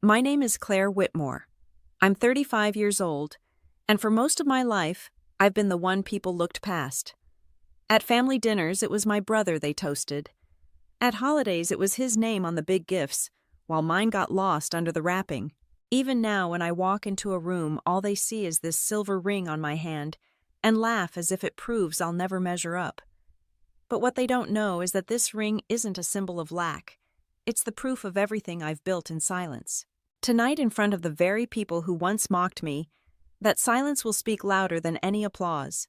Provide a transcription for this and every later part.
My name is Claire Whitmore. I'm 35 years old, and for most of my life, I've been the one people looked past. At family dinners, it was my brother they toasted. At holidays, it was his name on the big gifts, while mine got lost under the wrapping. Even now, when I walk into a room, all they see is this silver ring on my hand and laugh as if it proves I'll never measure up. But what they don't know is that this ring isn't a symbol of lack. It's the proof of everything I've built in silence. Tonight, in front of the very people who once mocked me, that silence will speak louder than any applause.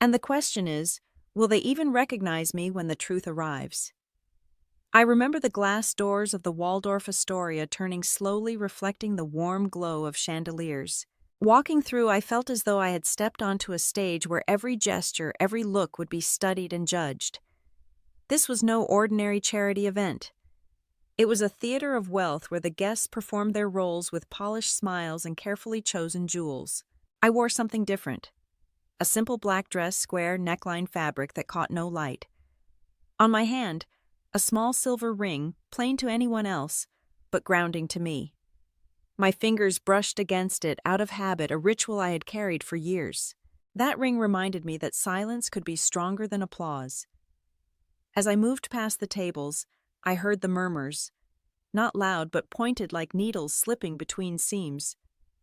And the question is, will they even recognize me when the truth arrives? I remember the glass doors of the Waldorf Astoria turning slowly, reflecting the warm glow of chandeliers. Walking through, I felt as though I had stepped onto a stage where every gesture, every look would be studied and judged. This was no ordinary charity event. It was a theater of wealth where the guests performed their roles with polished smiles and carefully chosen jewels. I wore something different. A simple black dress, square neckline fabric that caught no light. On my hand, a small silver ring, plain to anyone else, but grounding to me. My fingers brushed against it out of habit, a ritual I had carried for years. That ring reminded me that silence could be stronger than applause. As I moved past the tables, I heard the murmurs. Not loud, but pointed like needles slipping between seams.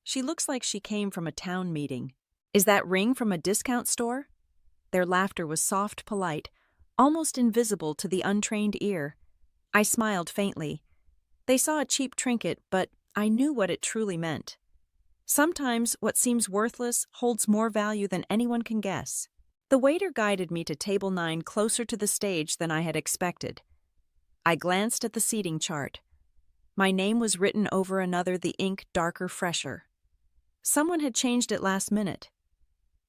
She looks like she came from a town meeting. Is that ring from a discount store? Their laughter was soft, polite, almost invisible to the untrained ear. I smiled faintly. They saw a cheap trinket, but I knew what it truly meant. Sometimes what seems worthless holds more value than anyone can guess. The waiter guided me to table 9, closer to the stage than I had expected. I glanced at the seating chart. My name was written over another, the ink darker, fresher. Someone had changed it last minute.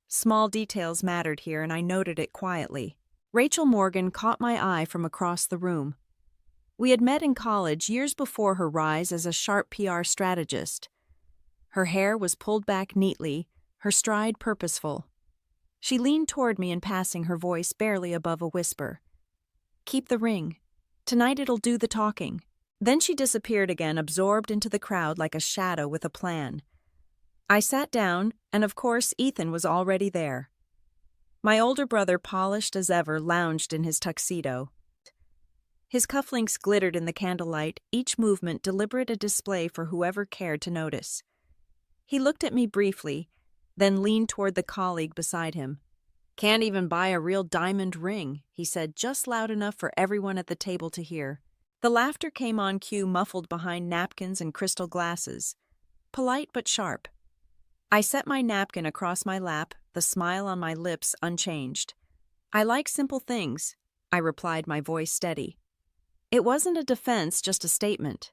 Small details mattered here, and I noted it quietly. Rachel Morgan caught my eye from across the room. We had met in college years before her rise as a sharp PR strategist. Her hair was pulled back neatly, her stride purposeful. She leaned toward me in passing, her voice barely above a whisper. "Keep the ring. Tonight it'll do the talking." Then she disappeared again, absorbed into the crowd like a shadow with a plan. I sat down, and of course Ethan was already there. My older brother, polished as ever, lounged in his tuxedo. His cufflinks glittered in the candlelight, each movement deliberate, a display for whoever cared to notice. He looked at me briefly, then leaned toward the colleague beside him. "Can't even buy a real diamond ring," he said, just loud enough for everyone at the table to hear. The laughter came on cue, muffled behind napkins and crystal glasses. Polite but sharp. I set my napkin across my lap, the smile on my lips unchanged. "I like simple things," I replied, my voice steady. It wasn't a defense, just a statement.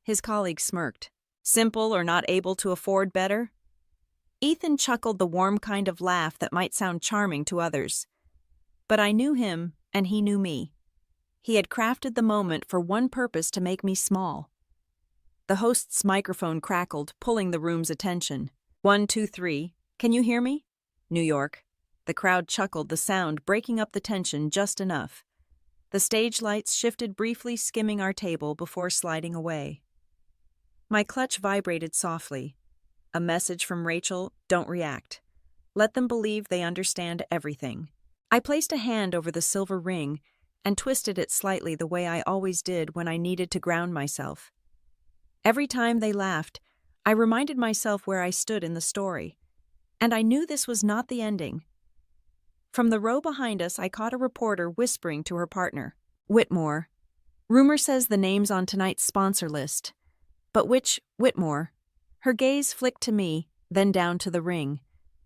His colleague smirked. "Simple or not able to afford better?" Ethan chuckled, the warm kind of laugh that might sound charming to others. But I knew him, and he knew me. He had crafted the moment for one purpose: to make me small. The host's microphone crackled, pulling the room's attention. 1, 2, 3. Can you hear me? New York. The crowd chuckled, the sound breaking up the tension just enough. The stage lights shifted briefly, skimming our table before sliding away. My clutch vibrated softly. A message from Rachel: don't react. Let them believe they understand everything. I placed a hand over the silver ring and twisted it slightly, the way I always did when I needed to ground myself. Every time they laughed, I reminded myself where I stood in the story. And I knew this was not the ending. From the row behind us, I caught a reporter whispering to her partner. "Whitmore. Rumor says the name's on tonight's sponsor list. But which Whitmore?" Her gaze flicked to me, then down to the ring.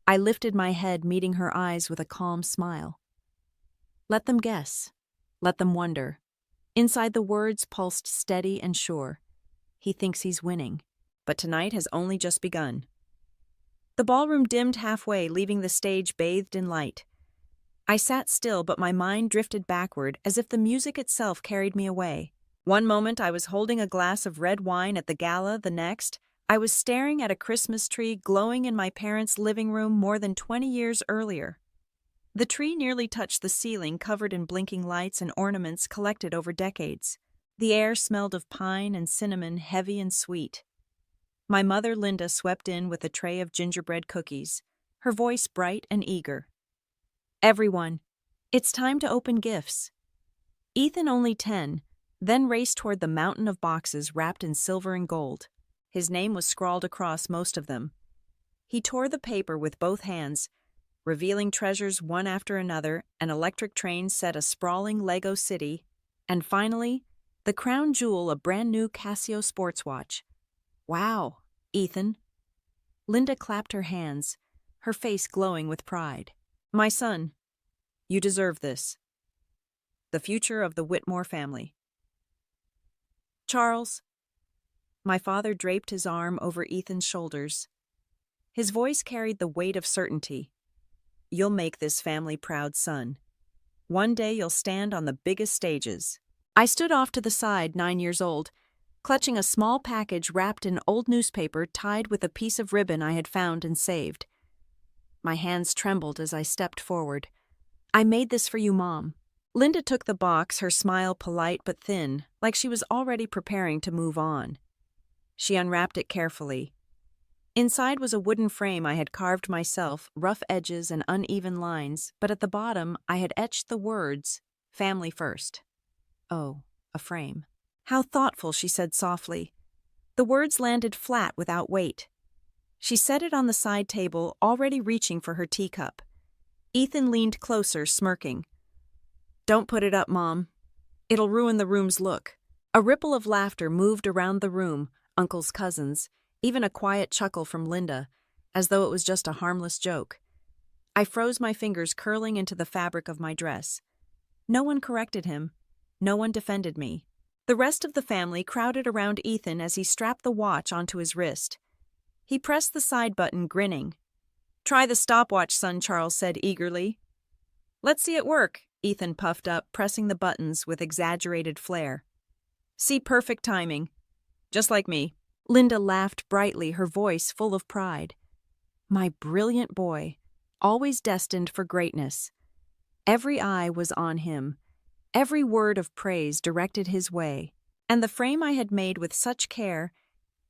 I lifted my head, meeting her eyes with a calm smile. Let them guess. Let them wonder. Inside the words pulsed steady and sure. He thinks he's winning. But tonight has only just begun. The ballroom dimmed halfway, leaving the stage bathed in light. I sat still, but my mind drifted backward, as if the music itself carried me away. One moment I was holding a glass of red wine at the gala, the next, I was staring at a Christmas tree glowing in my parents' living room more than 20 years earlier. The tree nearly touched the ceiling, covered in blinking lights and ornaments collected over decades. The air smelled of pine and cinnamon, heavy and sweet. My mother, Linda, swept in with a tray of gingerbread cookies, her voice bright and eager. "Everyone, it's time to open gifts." Ethan, only 10, then raced toward the mountain of boxes wrapped in silver and gold. His name was scrawled across most of them. He tore the paper with both hands, revealing treasures one after another. An electric train set a sprawling Lego city, and finally, the crown jewel, a brand new Casio sports watch. "Wow, Ethan." Linda clapped her hands, her face glowing with pride. "My son, you deserve this." The future of the Whitmore family. "Charles." My father draped his arm over Ethan's shoulders. His voice carried the weight of certainty. "You'll make this family proud, son. One day you'll stand on the biggest stages." I stood off to the side, 9 years old, clutching a small package wrapped in old newspaper tied with a piece of ribbon I had found and saved. My hands trembled as I stepped forward. "I made this for you, Mom." Linda took the box, her smile polite but thin, like she was already preparing to move on. She unwrapped it carefully. Inside was a wooden frame I had carved myself, rough edges and uneven lines, but at the bottom I had etched the words, "Family First." Oh, a frame. "How thoughtful," she said softly. The words landed flat without weight. She set it on the side table, already reaching for her teacup. Ethan leaned closer, smirking. "Don't put it up, Mom. It'll ruin the room's look." A ripple of laughter moved around the room, Uncle's cousins, even a quiet chuckle from Linda, as though it was just a harmless joke. I froze, my fingers curling into the fabric of my dress. No one corrected him. No one defended me. The rest of the family crowded around Ethan as he strapped the watch onto his wrist. He pressed the side button, grinning. "Try the stopwatch, son," Charles said eagerly. "Let's see it work," Ethan puffed up, pressing the buttons with exaggerated flair. "See, perfect timing. Just like me." Linda laughed brightly, her voice full of pride. My brilliant boy, always destined for greatness. Every eye was on him. Every word of praise directed his way. And the frame I had made with such care,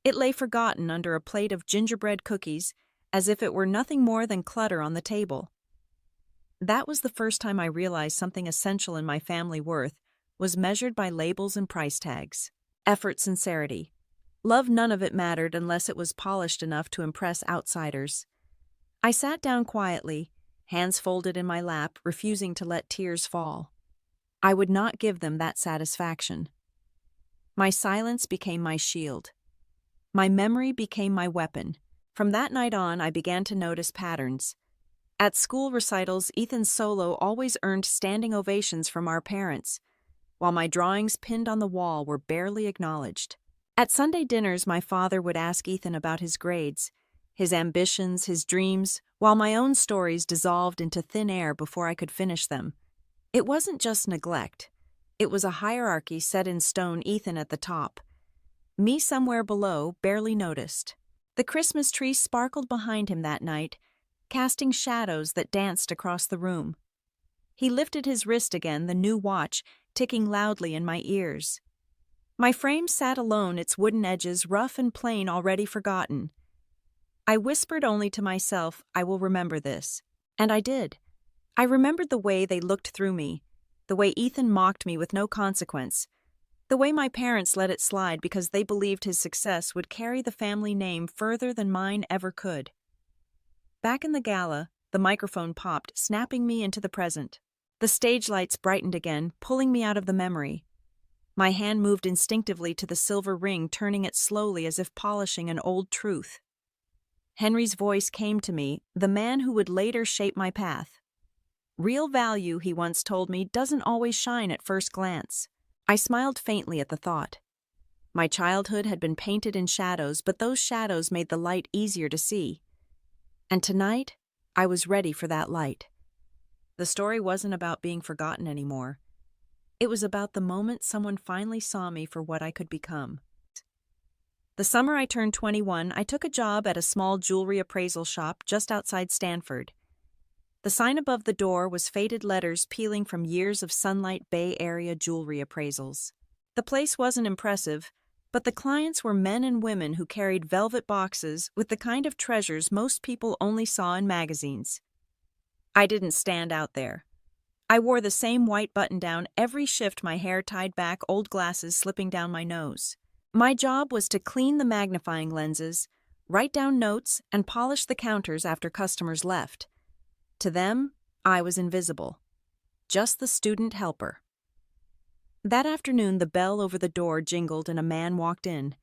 it lay forgotten under a plate of gingerbread cookies, as if it were nothing more than clutter on the table. That was the first time I realized something essential in my family worth was measured by labels and price tags. Effort, sincerity. Love, none of it mattered unless it was polished enough to impress outsiders. I sat down quietly, hands folded in my lap, refusing to let tears fall. I would not give them that satisfaction. My silence became my shield. My memory became my weapon. From that night on, I began to notice patterns. At school recitals, Ethan's solo always earned standing ovations from our parents, while my drawings pinned on the wall were barely acknowledged. At Sunday dinners, my father would ask Ethan about his grades, his ambitions, his dreams, while my own stories dissolved into thin air before I could finish them. It wasn't just neglect. It was a hierarchy set in stone, Ethan at the top. Me somewhere below, barely noticed. The Christmas tree sparkled behind him that night, casting shadows that danced across the room. He lifted his wrist again, the new watch ticking loudly in my ears. My frame sat alone, its wooden edges rough and plain, already forgotten. I whispered only to myself, "I will remember this." And I did. I remembered the way they looked through me, the way Ethan mocked me with no consequence, the way my parents let it slide because they believed his success would carry the family name further than mine ever could. Back in the Gala, the microphone popped, snapping me into the present. The stage lights brightened again, pulling me out of the memory. My hand moved instinctively to the silver ring, turning it slowly as if polishing an old truth. Henry's voice came to me, the man who would later shape my path. "Real value," he once told me, "doesn't always shine at first glance." I smiled faintly at the thought. My childhood had been painted in shadows, but those shadows made the light easier to see. And tonight, I was ready for that light. The story wasn't about being forgotten anymore. It was about the moment someone finally saw me for what I could become. The summer I turned 21, I took a job at a small jewelry appraisal shop just outside Stanford. The sign above the door was faded letters peeling from years of Sunlight Bay Area jewelry appraisals. The place wasn't impressive, but the clients were men and women who carried velvet boxes with the kind of treasures most people only saw in magazines. I didn't stand out there. I wore the same white button-down every shift, my hair tied back, old glasses slipping down my nose. My job was to clean the magnifying lenses, write down notes, and polish the counters after customers left. To them, I was invisible. Just the student helper. That afternoon, the bell over the door jingled and a man walked in.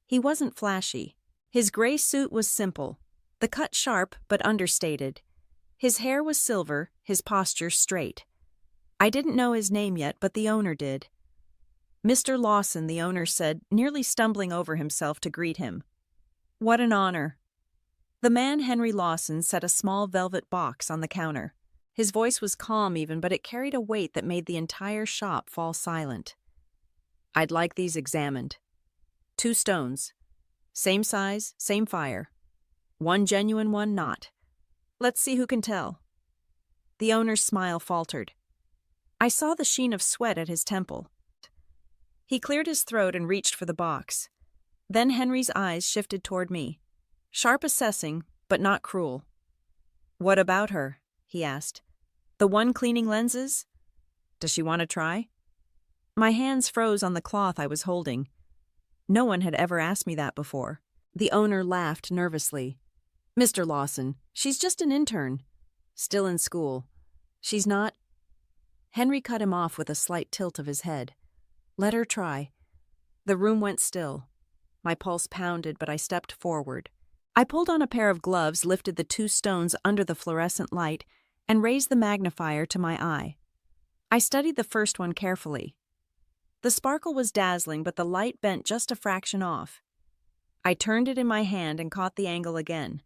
He wasn't flashy. His gray suit was simple, the cut sharp but understated. His hair was silver, his posture straight. I didn't know his name yet, but the owner did. Mr. Lawson, the owner said, nearly stumbling over himself to greet him. What an honor. The man, Henry Lawson, set a small velvet box on the counter. His voice was calm even, but it carried a weight that made the entire shop fall silent. I'd like these examined. 2 stones. Same size, same fire. One genuine, one not. Let's see who can tell. The owner's smile faltered. I saw the sheen of sweat at his temple. He cleared his throat and reached for the box. Then Henry's eyes shifted toward me. Sharp, assessing, but not cruel. What about her? He asked. The one cleaning lenses? Does she want to try? My hands froze on the cloth I was holding. No one had ever asked me that before. The owner laughed nervously. Mr. Lawson, she's just an intern. Still in school. She's not... Henry cut him off with a slight tilt of his head. Let her try. The room went still. My pulse pounded, but I stepped forward. I pulled on a pair of gloves, lifted the 2 stones under the fluorescent light, and raised the magnifier to my eye. I studied the first one carefully. The sparkle was dazzling, but the light bent just a fraction off. I turned it in my hand and caught the angle again.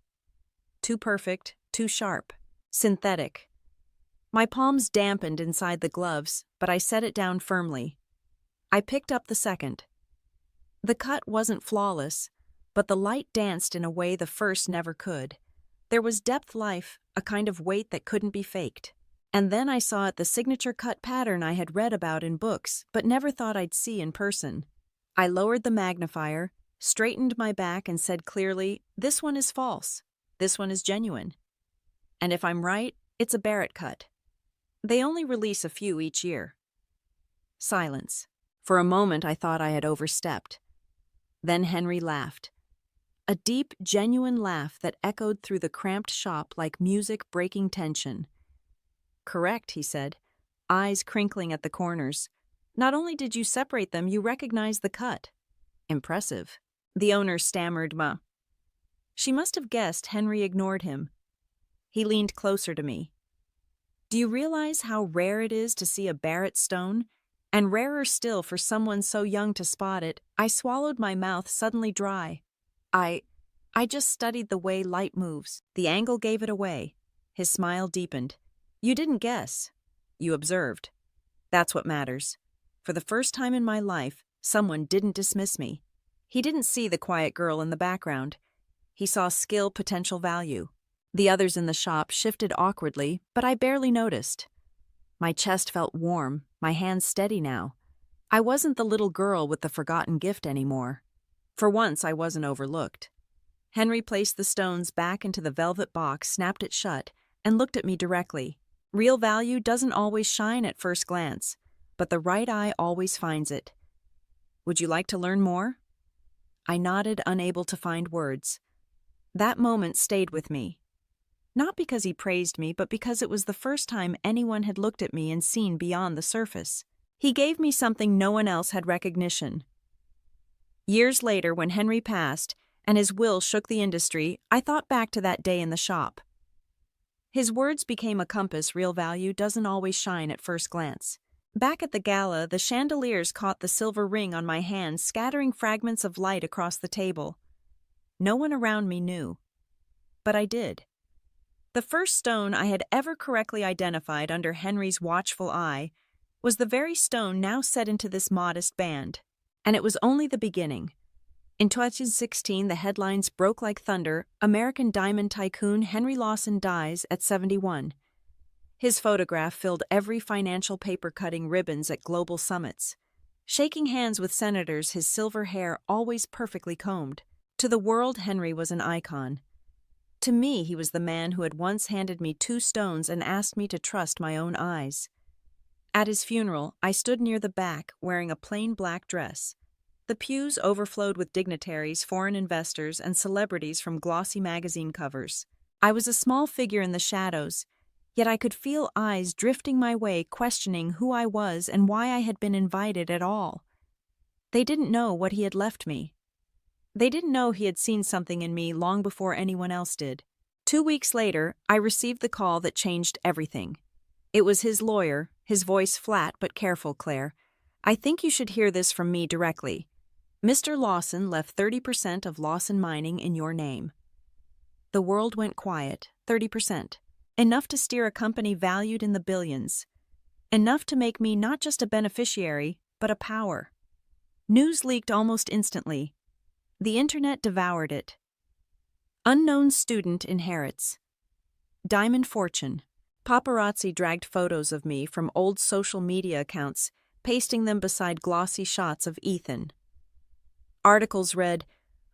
Too perfect, too sharp, synthetic. My palms dampened inside the gloves, but I set it down firmly. I picked up the second. The cut wasn't flawless, but the light danced in a way the first never could. There was depth, life, a kind of weight that couldn't be faked. And then I saw it, the signature cut pattern I had read about in books, but never thought I'd see in person. I lowered the magnifier, straightened my back, and said clearly, this one is false. This one is genuine. And if I'm right, it's a Barrett cut. They only release a few each year. Silence. For a moment I thought I had overstepped. Then Henry laughed. A deep, genuine laugh that echoed through the cramped shop like music breaking tension. Correct, he said, eyes crinkling at the corners. Not only did you separate them, you recognized the cut. Impressive. The owner stammered, "Ma." She must have guessed Henry ignored him. He leaned closer to me. Do you realize how rare it is to see a Barrett stone? And rarer still for someone so young to spot it. I swallowed, my mouth suddenly dry. I just studied the way light moves. The angle gave it away. His smile deepened. You didn't guess. You observed. That's what matters. For the first time in my life, someone didn't dismiss me. He didn't see the quiet girl in the background. He saw skill, potential, value. The others in the shop shifted awkwardly, but I barely noticed. My chest felt warm, my hands steady now. I wasn't the little girl with the forgotten gift anymore. For once, I wasn't overlooked. Henry placed the stones back into the velvet box, snapped it shut, and looked at me directly. Real value doesn't always shine at first glance, but the right eye always finds it. Would you like to learn more? I nodded, unable to find words. That moment stayed with me. Not because he praised me, but because it was the first time anyone had looked at me and seen beyond the surface. He gave me something no one else had: recognition. Years later, when Henry passed and his will shook the industry, I thought back to that day in the shop. His words became a compass. Real value doesn't always shine at first glance. Back at the gala, the chandeliers caught the silver ring on my hand, scattering fragments of light across the table. No one around me knew. But I did. The first stone I had ever correctly identified under Henry's watchful eye was the very stone now set into this modest band. And it was only the beginning. In 2016, the headlines broke like thunder: American diamond tycoon Henry Lawson dies at 71. His photograph filled every financial paper, cutting ribbons at global summits. shaking hands with senators, his silver hair always perfectly combed. To the world, Henry was an icon. To me, he was the man who had once handed me 2 stones and asked me to trust my own eyes. At his funeral, I stood near the back, wearing a plain black dress. The pews overflowed with dignitaries, foreign investors, and celebrities from glossy magazine covers. I was a small figure in the shadows, yet I could feel eyes drifting my way, questioning who I was and why I had been invited at all. They didn't know what he had left me. They didn't know he had seen something in me long before anyone else did. 2 weeks later, I received the call that changed everything. It was his lawyer, his voice flat but careful. "Claire, I think you should hear this from me directly. Mr. Lawson left 30% of Lawson Mining in your name." The world went quiet. 30%. Enough to steer a company valued in the billions. Enough to make me not just a beneficiary, but a power. News leaked almost instantly. The internet devoured it. Unknown student inherits. Diamond fortune. Paparazzi dragged photos of me from old social media accounts, pasting them beside glossy shots of Ethan. Articles read,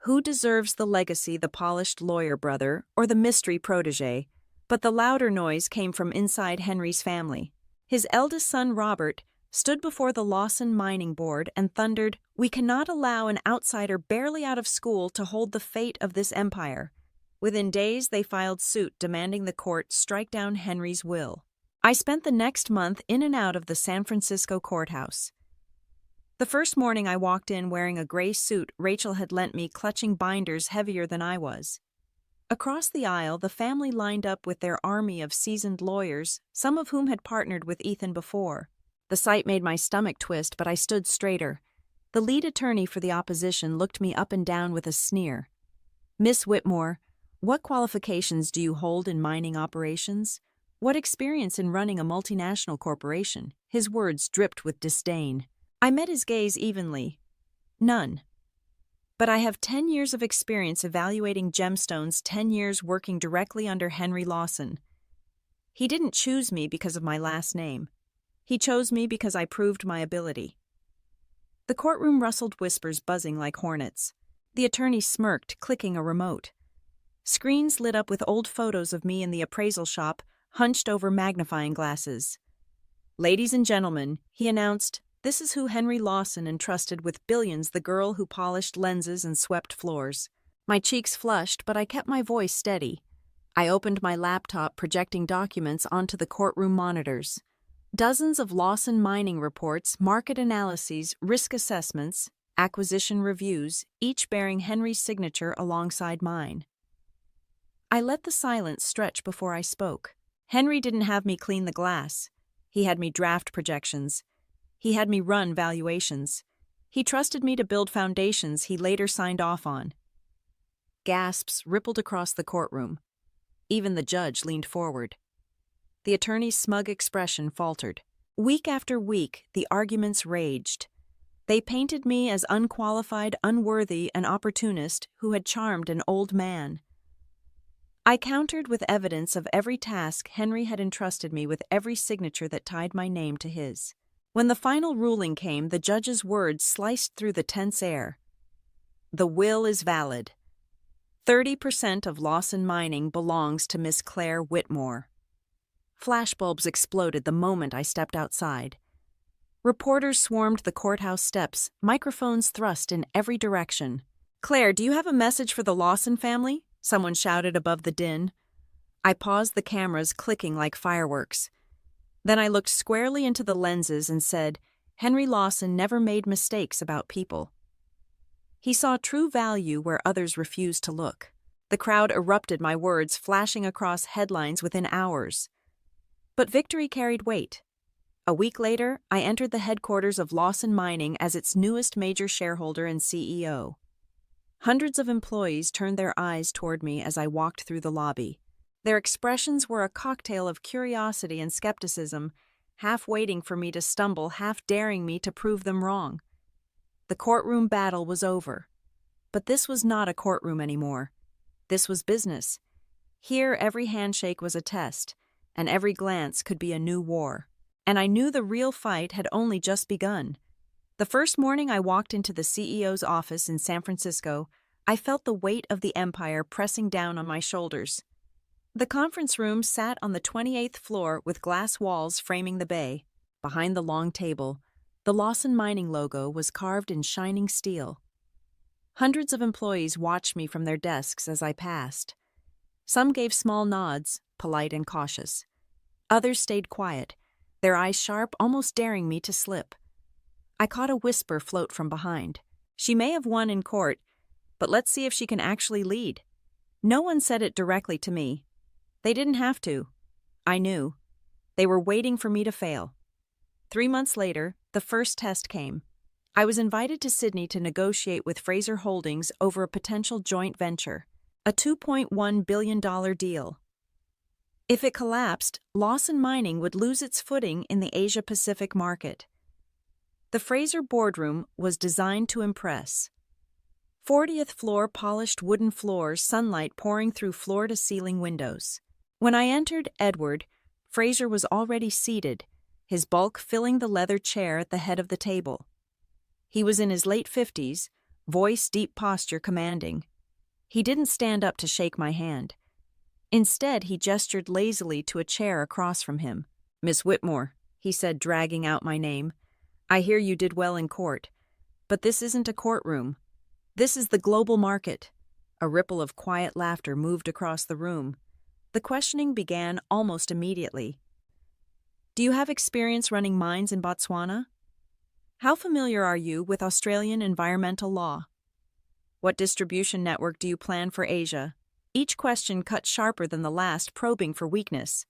"Who deserves the legacy, the polished lawyer brother or the mystery protege?" But the louder noise came from inside Henry's family. His eldest son, Robert, stood before the Lawson Mining Board and thundered, "We cannot allow an outsider barely out of school to hold the fate of this empire." Within days, they filed suit demanding the court strike down Henry's will. I spent the next month in and out of the San Francisco courthouse. The first morning I walked in wearing a gray suit Rachel had lent me, clutching binders heavier than I was. Across the aisle, the family lined up with their army of seasoned lawyers, some of whom had partnered with Ethan before. The sight made my stomach twist, but I stood straighter. The lead attorney for the opposition looked me up and down with a sneer. "Miss Whitmore, what qualifications do you hold in mining operations? What experience in running a multinational corporation?" His words dripped with disdain. I met his gaze evenly. "None. But I have 10 years of experience evaluating gemstones, 10 years working directly under Henry Lawson. He didn't choose me because of my last name. He chose me because I proved my ability." The courtroom rustled, whispers buzzing like hornets. The attorney smirked, clicking a remote. Screens lit up with old photos of me in the appraisal shop, hunched over magnifying glasses. "Ladies and gentlemen," he announced, "this is who Henry Lawson entrusted with billions, the girl who polished lenses and swept floors." My cheeks flushed, but I kept my voice steady. I opened my laptop, projecting documents onto the courtroom monitors. Dozens of Lawson Mining reports, market analyses, risk assessments, acquisition reviews, each bearing Henry's signature alongside mine. I let the silence stretch before I spoke. Henry didn't have me clean the glass. He had me draft projections. He had me run valuations. He trusted me to build foundations he later signed off on. Gasps rippled across the courtroom. Even the judge leaned forward. The attorney's smug expression faltered. Week after week, the arguments raged. They painted me as unqualified, unworthy, an opportunist who had charmed an old man. I countered with evidence of every task Henry had entrusted me, with every signature that tied my name to his. When the final ruling came, the judge's words sliced through the tense air. "The will is valid. 30% of Lawson Mining belongs to Miss Claire Whitmore." Flashbulbs exploded the moment I stepped outside. Reporters swarmed the courthouse steps, microphones thrust in every direction. "Claire, do you have a message for the Lawson family?" someone shouted above the din. I paused, the cameras clicking like fireworks. Then I looked squarely into the lenses and said, "Henry Lawson never made mistakes about people." He saw true value where others refused to look. The crowd erupted, my words flashing across headlines within hours. But victory carried weight. A week later, I entered the headquarters of Lawson Mining as its newest major shareholder and CEO. Hundreds of employees turned their eyes toward me as I walked through the lobby. Their expressions were a cocktail of curiosity and skepticism, half waiting for me to stumble, half daring me to prove them wrong. The courtroom battle was over. But this was not a courtroom anymore. This was business. Here, every handshake was a test, and every glance could be a new war. And I knew the real fight had only just begun. The first morning I walked into the CEO's office in San Francisco, I felt the weight of the empire pressing down on my shoulders. The conference room sat on the 28th floor with glass walls framing the bay. Behind the long table, the Lawson Mining logo was carved in shining steel. Hundreds of employees watched me from their desks as I passed. Some gave small nods, polite and cautious. Others stayed quiet, their eyes sharp, almost daring me to slip. I caught a whisper float from behind. She may have won in court, but let's see if she can actually lead. No one said it directly to me. They didn't have to. I knew. They were waiting for me to fail. 3 months later, the first test came. I was invited to Sydney to negotiate with Fraser Holdings over a potential joint venture, a $2.1 billion deal. If it collapsed, Lawson Mining would lose its footing in the Asia-Pacific market. The Fraser boardroom was designed to impress. 40th floor polished wooden floors, sunlight pouring through floor-to-ceiling windows. When I entered Edward, Fraser was already seated, his bulk filling the leather chair at the head of the table. He was in his late 50s, voice, deep posture commanding. He didn't stand up to shake my hand. Instead, he gestured lazily to a chair across from him. "Miss Whitmore," he said, dragging out my name, "I hear you did well in court. But this isn't a courtroom. This is the global market." A ripple of quiet laughter moved across the room. The questioning began almost immediately. "Do you have experience running mines in Botswana? How familiar are you with Australian environmental law? What distribution network do you plan for Asia?" Each question cut sharper than the last, probing for weakness.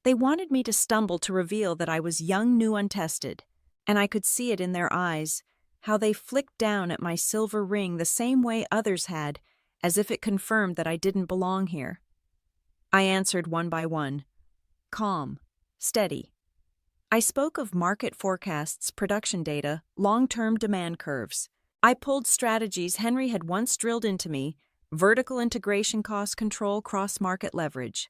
They wanted me to stumble to reveal that I was young, new, untested, and I could see it in their eyes, how they flicked down at my silver ring the same way others had, as if it confirmed that I didn't belong here. I answered one by one. Calm, steady. I spoke of market forecasts, production data, long-term demand curves. I pulled strategies Henry had once drilled into me: vertical integration, cost control, cross-market leverage.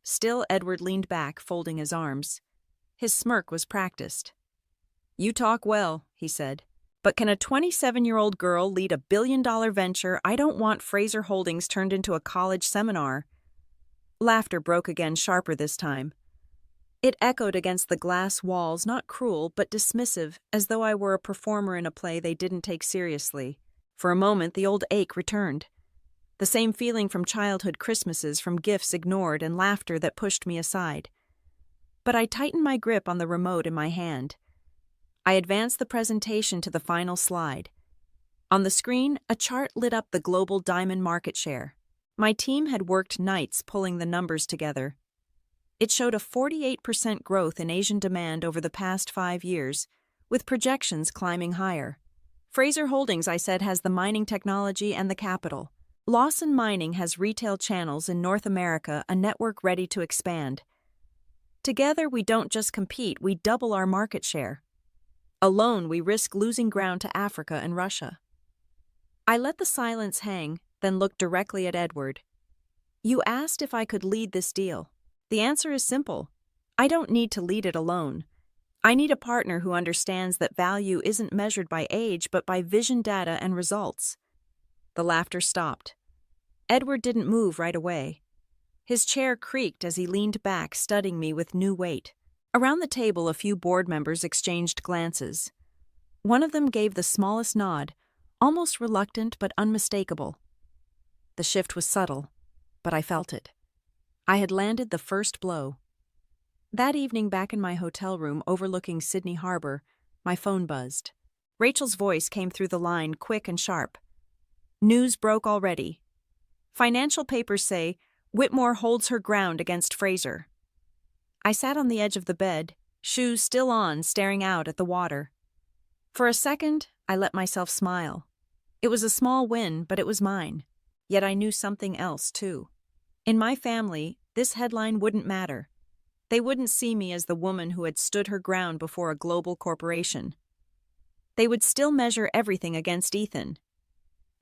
Still, Edward leaned back, folding his arms. His smirk was practiced. "You talk well," he said. "But can a 27-year-old girl lead a billion-dollar venture? I don't want Fraser Holdings turned into a college seminar." Laughter broke again, sharper this time. It echoed against the glass walls, not cruel, but dismissive, as though I were a performer in a play they didn't take seriously. For a moment, the old ache returned. The same feeling from childhood Christmases, from gifts ignored and laughter that pushed me aside. But I tightened my grip on the remote in my hand. I advanced the presentation to the final slide. On the screen, a chart lit up the global diamond market share. My team had worked nights pulling the numbers together. It showed a 48% growth in Asian demand over the past 5 years, with projections climbing higher. Fraser Holdings, I said, has the mining technology and the capital. Lawson Mining has retail channels in North America, a network ready to expand. Together, we don't just compete, we double our market share. Alone, we risk losing ground to Africa and Russia. I let the silence hang, then looked directly at Edward. "You asked if I could lead this deal. The answer is simple. I don't need to lead it alone. I need a partner who understands that value isn't measured by age, but by vision, data, and results." The laughter stopped. Edward didn't move right away. His chair creaked as he leaned back, studying me with new weight. Around the table, a few board members exchanged glances. One of them gave the smallest nod, almost reluctant but unmistakable. The shift was subtle, but I felt it. I had landed the first blow. That evening, back in my hotel room overlooking Sydney Harbor, my phone buzzed. Rachel's voice came through the line, quick and sharp. "News broke already. Financial papers say Whitmore holds her ground against Fraser." I sat on the edge of the bed, shoes still on, staring out at the water. For a second, I let myself smile. It was a small win, but it was mine. Yet I knew something else, too. In my family, this headline wouldn't matter. They wouldn't see me as the woman who had stood her ground before a global corporation. They would still measure everything against Ethan.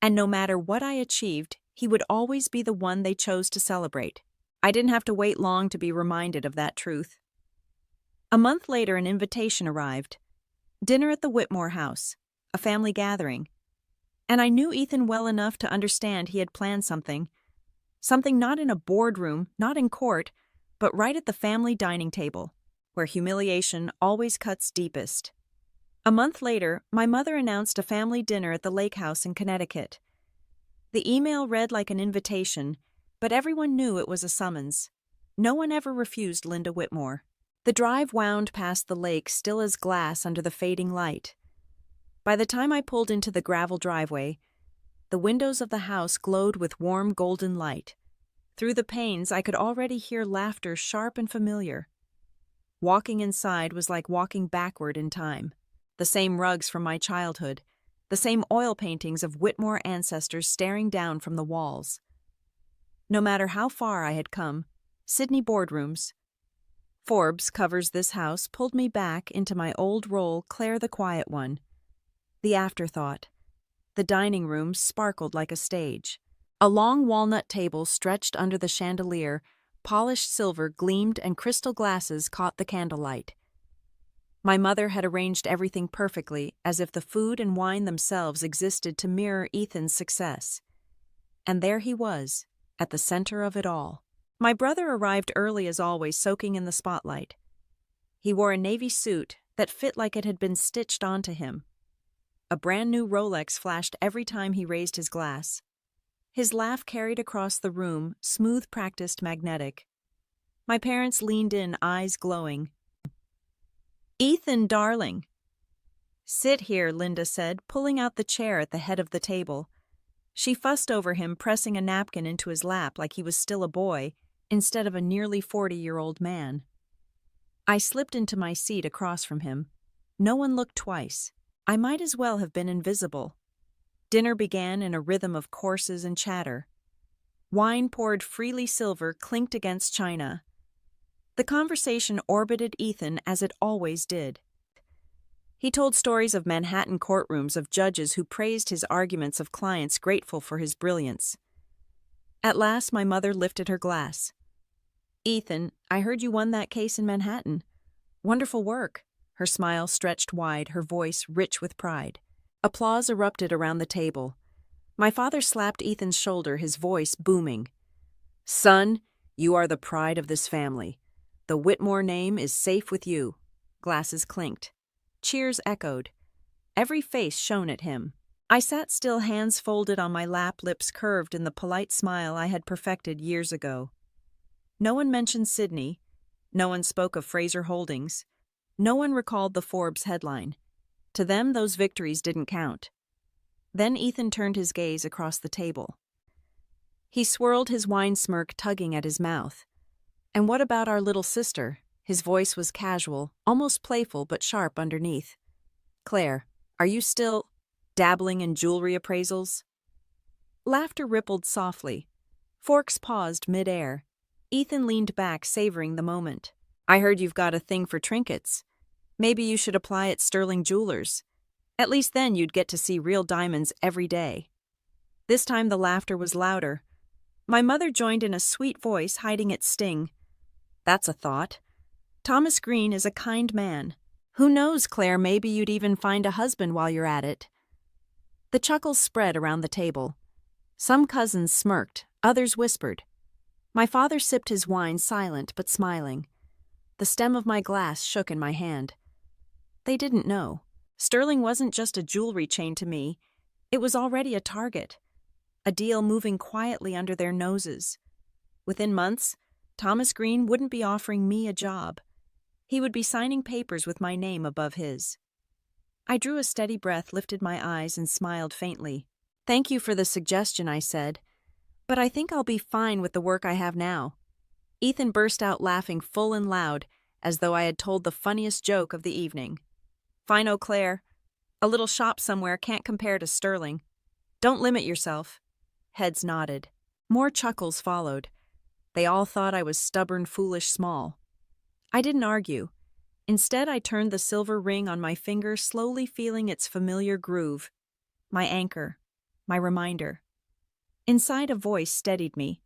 And no matter what I achieved, he would always be the one they chose to celebrate. I didn't have to wait long to be reminded of that truth. A month later, an invitation arrived. Dinner at the Whitmore house, a family gathering. And I knew Ethan well enough to understand he had planned something. Something not in a boardroom, not in court, but right at the family dining table, where humiliation always cuts deepest. A month later, my mother announced a family dinner at the lake house in Connecticut. The email read like an invitation, but everyone knew it was a summons. No one ever refused Linda Whitmore. The drive wound past the lake still as glass under the fading light. By the time I pulled into the gravel driveway, the windows of the house glowed with warm golden light. Through the panes, I could already hear laughter sharp and familiar. Walking inside was like walking backward in time. The same rugs from my childhood, the same oil paintings of Whitmore ancestors staring down from the walls. No matter how far I had come, Sydney boardrooms. Forbes covers this house pulled me back into my old role, Claire the Quiet One. The afterthought. The dining room sparkled like a stage. A long walnut table stretched under the chandelier, polished silver gleamed and crystal glasses caught the candlelight. My mother had arranged everything perfectly, as if the food and wine themselves existed to mirror Ethan's success. And there he was, at the center of it all. My brother arrived early as always, soaking in the spotlight. He wore a navy suit that fit like it had been stitched onto him. A brand new Rolex flashed every time he raised his glass. His laugh carried across the room, smooth, practiced, magnetic. My parents leaned in, eyes glowing. "Ethan, darling." "Sit here," Linda said, pulling out the chair at the head of the table. She fussed over him, pressing a napkin into his lap like he was still a boy, instead of a nearly 40-year-old man. I slipped into my seat across from him. No one looked twice. I might as well have been invisible. Dinner began in a rhythm of courses and chatter. Wine poured freely, silver clinked against china. The conversation orbited Ethan as it always did. He told stories of Manhattan courtrooms, of judges who praised his arguments, of clients grateful for his brilliance. At last, my mother lifted her glass. "Ethan, I heard you won that case in Manhattan. Wonderful work." Her smile stretched wide, her voice rich with pride. Applause erupted around the table. My father slapped Ethan's shoulder, his voice booming. "Son, you are the pride of this family. The Whitmore name is safe with you." Glasses clinked. Cheers echoed. Every face shone at him. I sat still, hands folded on my lap, lips curved in the polite smile I had perfected years ago. No one mentioned Sydney. No one spoke of Fraser Holdings. No one recalled the Forbes headline. To them, those victories didn't count. Then Ethan turned his gaze across the table. He swirled his wine smirk, tugging at his mouth. "And what about our little sister?" His voice was casual, almost playful but sharp underneath. "Claire, are you still dabbling in jewelry appraisals?" Laughter rippled softly. Forks paused mid-air. Ethan leaned back, savoring the moment. "I heard you've got a thing for trinkets. Maybe you should apply at Sterling Jewelers. At least then you'd get to see real diamonds every day." This time the laughter was louder. My mother joined in, a sweet voice hiding its sting. "That's a thought. Thomas Green is a kind man. Who knows, Claire, maybe you'd even find a husband while you're at it." The chuckles spread around the table. Some cousins smirked, others whispered. My father sipped his wine, silent but smiling. The stem of my glass shook in my hand. They didn't know. Sterling wasn't just a jewelry chain to me. It was already a target. A deal moving quietly under their noses. Within months, Thomas Green wouldn't be offering me a job. He would be signing papers with my name above his. I drew a steady breath, lifted my eyes, and smiled faintly. "Thank you for the suggestion," I said. "But I think I'll be fine with the work I have now." Ethan burst out laughing full and loud, as though I had told the funniest joke of the evening. "Fine, Eau Claire. A little shop somewhere can't compare to Sterling. Don't limit yourself." Heads nodded. More chuckles followed. They all thought I was stubborn, foolish, small. I didn't argue. Instead, I turned the silver ring on my finger, slowly feeling its familiar groove. My anchor. My reminder. Inside, a voice steadied me.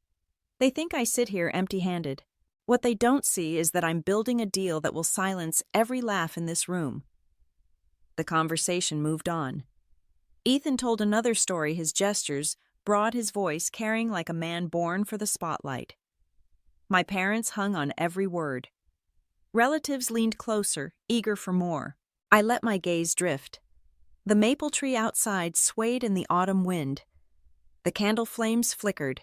"They think I sit here empty-handed. What they don't see is that I'm building a deal that will silence every laugh in this room." The conversation moved on. Ethan told another story, his gestures broad, his voice carrying like a man born for the spotlight. My parents hung on every word. Relatives leaned closer, eager for more. I let my gaze drift. The maple tree outside swayed in the autumn wind. The candle flames flickered.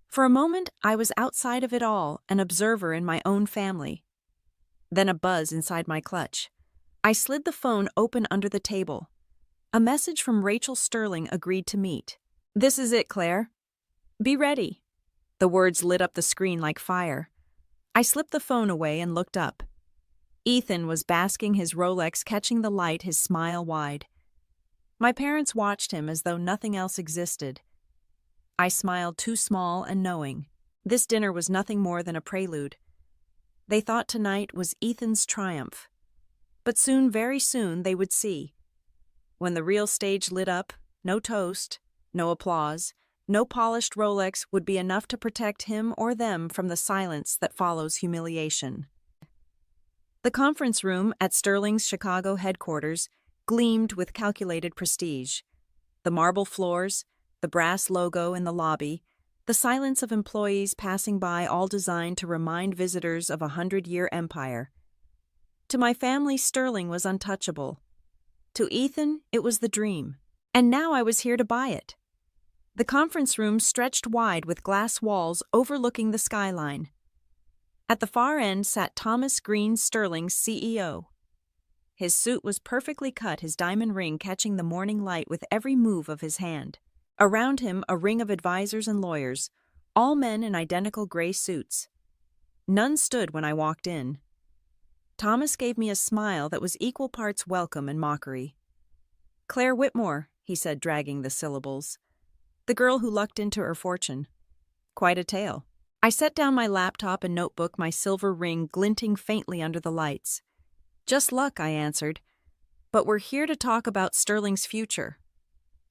For a moment, I was outside of it all, an observer in my own family. Then a buzz inside my clutch. I slid the phone open under the table. A message from Rachel Sterling agreed to meet. "This is it, Claire. Be ready." The words lit up the screen like fire. I slipped the phone away and looked up. Ethan was basking his Rolex, catching the light, his smile wide. My parents watched him as though nothing else existed. I smiled, too small and knowing. This dinner was nothing more than a prelude. They thought tonight was Ethan's triumph. But soon, very soon, they would see. When the real stage lit up, no toast, no applause, no polished Rolex would be enough to protect him or them from the silence that follows humiliation. The conference room at Sterling's Chicago headquarters gleamed with calculated prestige. The marble floors, the brass logo in the lobby, the silence of employees passing by, all designed to remind visitors of a 100-year empire. To my family, Sterling was untouchable. To Ethan, it was the dream. And now I was here to buy it. The conference room stretched wide with glass walls overlooking the skyline. At the far end sat Thomas Green, Sterling's CEO. His suit was perfectly cut, his diamond ring catching the morning light with every move of his hand. Around him, a ring of advisors and lawyers, all men in identical gray suits. None stood when I walked in. Thomas gave me a smile that was equal parts welcome and mockery. "Claire Whitmore," he said, dragging the syllables. "The girl who lucked into her fortune. Quite a tale." I set down my laptop and notebook, my silver ring glinting faintly under the lights. "Just luck," I answered. "But we're here to talk about Sterling's future."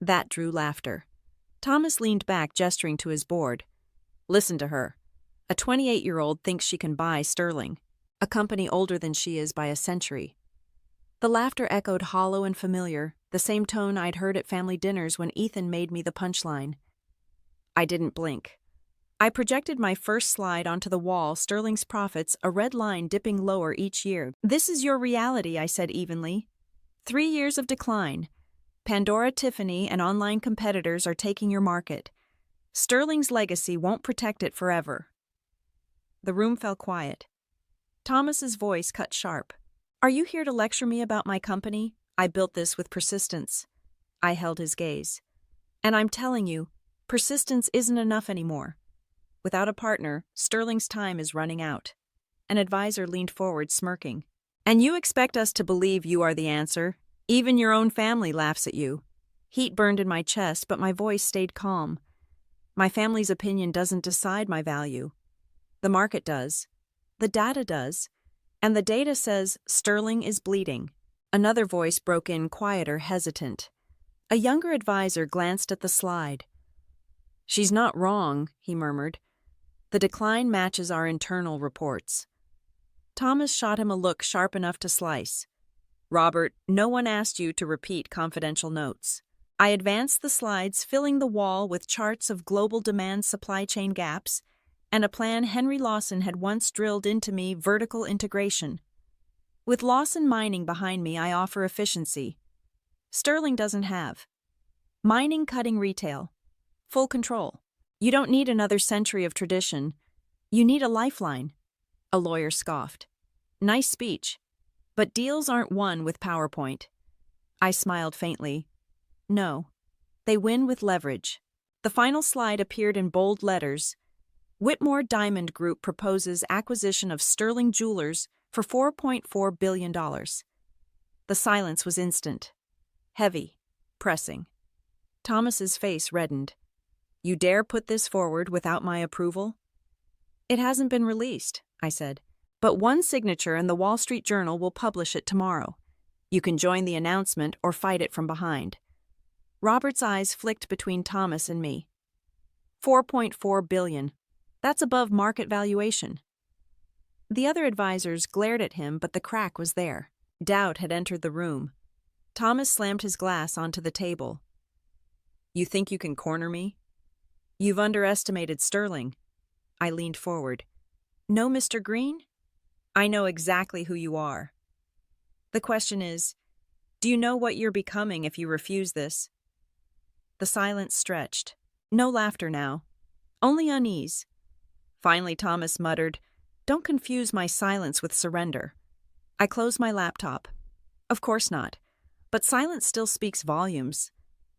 That drew laughter. Thomas leaned back, gesturing to his board. "Listen to her. A 28-year-old thinks she can buy Sterling, a company older than she is by a century." The laughter echoed hollow and familiar, the same tone I'd heard at family dinners when Ethan made me the punchline. I didn't blink. I projected my first slide onto the wall, Sterling's profits, a red line dipping lower each year. "This is your reality," I said evenly. 3 years of decline. Pandora, Tiffany, and online competitors are taking your market. Sterling's legacy won't protect it forever. The room fell quiet. Thomas's voice cut sharp. "Are you here to lecture me about my company? I built this with persistence." I held his gaze. "And I'm telling you, persistence isn't enough anymore. Without a partner, Sterling's time is running out." An advisor leaned forward, smirking. "And you expect us to believe you are the answer? Even your own family laughs at you." Heat burned in my chest, but my voice stayed calm. "My family's opinion doesn't decide my value. The market does. The data does. And the data says Sterling is bleeding." Another voice broke in, quieter, hesitant. A younger advisor glanced at the slide. "She's not wrong," he murmured. "The decline matches our internal reports." Thomas shot him a look sharp enough to slice. "Robert, no one asked you to repeat confidential notes." I advanced the slides, filling the wall with charts of global demand supply chain gaps, and a plan Henry Lawson had once drilled into me: vertical integration. With Lawson Mining behind me, I offer efficiency. Sterling doesn't have. Mining, cutting, retail. Full control. You don't need another century of tradition. You need a lifeline. A lawyer scoffed. Nice speech. But deals aren't won with PowerPoint. I smiled faintly. No. They win with leverage. The final slide appeared in bold letters. Whitmore Diamond Group proposes acquisition of Sterling Jewelers for $4.4 billion. The silence was instant. Heavy. Pressing. Thomas's face reddened. "You dare put this forward without my approval?" "It hasn't been released," I said. "But one signature and the Wall Street Journal will publish it tomorrow. You can join the announcement or fight it from behind." Robert's eyes flicked between Thomas and me. $4.4 billion. That's above market valuation." The other advisors glared at him, but the crack was there. Doubt had entered the room. Thomas slammed his glass onto the table. You think you can corner me? You've underestimated Sterling. I leaned forward. No, Mr. Green? I know exactly who you are. The question is, do you know what you're becoming if you refuse this? The silence stretched. No laughter now. Only unease. Finally, Thomas muttered, Don't confuse my silence with surrender. I closed my laptop. Of course not. But silence still speaks volumes.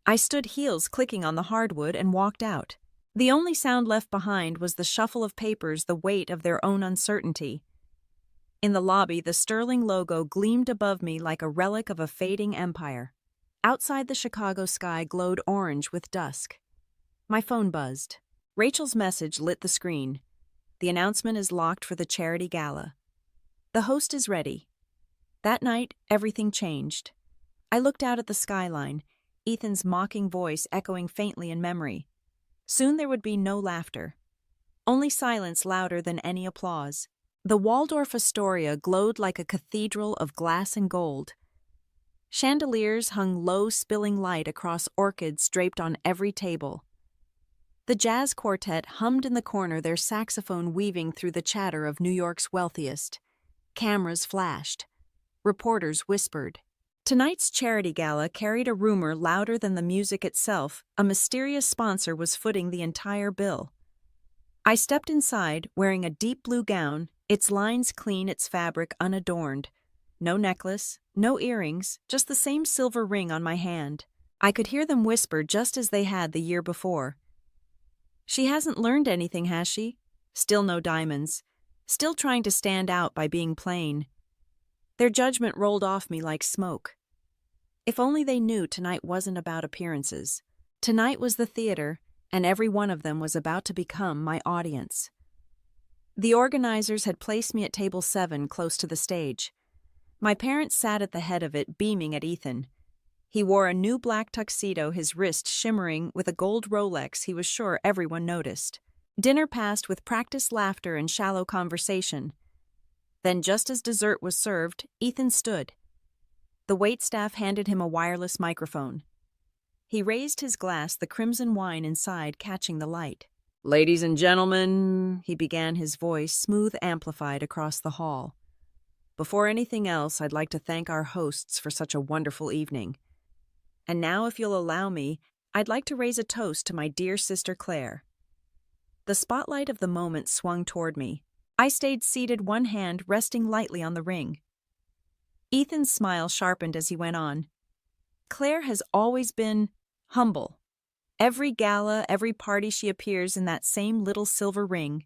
I stood heels clicking on the hardwood and walked out. The only sound left behind was the shuffle of papers, the weight of their own uncertainty. In the lobby, the Sterling logo gleamed above me like a relic of a fading empire. Outside, the Chicago sky glowed orange with dusk. My phone buzzed. Rachel's message lit the screen. The announcement is locked for the charity gala. The host is ready. That night, everything changed. I looked out at the skyline, Ethan's mocking voice echoing faintly in memory. Soon there would be no laughter. Only silence louder than any applause. The Waldorf Astoria glowed like a cathedral of glass and gold. Chandeliers hung low, spilling light across orchids draped on every table. The jazz quartet hummed in the corner, their saxophone weaving through the chatter of New York's wealthiest. Cameras flashed. Reporters whispered. Tonight's charity gala carried a rumor louder than the music itself. A mysterious sponsor was footing the entire bill. I stepped inside, wearing a deep blue gown, its lines clean, its fabric unadorned. No necklace, no earrings, just the same silver ring on my hand. I could hear them whisper just as they had the year before. She hasn't learned anything, has she? Still no diamonds. Still trying to stand out by being plain. Their judgment rolled off me like smoke. If only they knew tonight wasn't about appearances. Tonight was the theater, and every one of them was about to become my audience. The organizers had placed me at table 7 close to the stage. My parents sat at the head of it, beaming at Ethan. He wore a new black tuxedo, his wrist shimmering with a gold Rolex he was sure everyone noticed. Dinner passed with practiced laughter and shallow conversation. Then, just as dessert was served, Ethan stood. The waitstaff handed him a wireless microphone. He raised his glass, the crimson wine inside catching the light. "Ladies and gentlemen," he began, his voice smooth amplified across the hall. "Before anything else, I'd like to thank our hosts for such a wonderful evening. And now, if you'll allow me, I'd like to raise a toast to my dear sister Claire." The spotlight of the moment swung toward me. I stayed seated, one hand resting lightly on the ring. Ethan's smile sharpened as he went on. "Claire has always been humble. Every gala, every party she appears in that same little silver ring.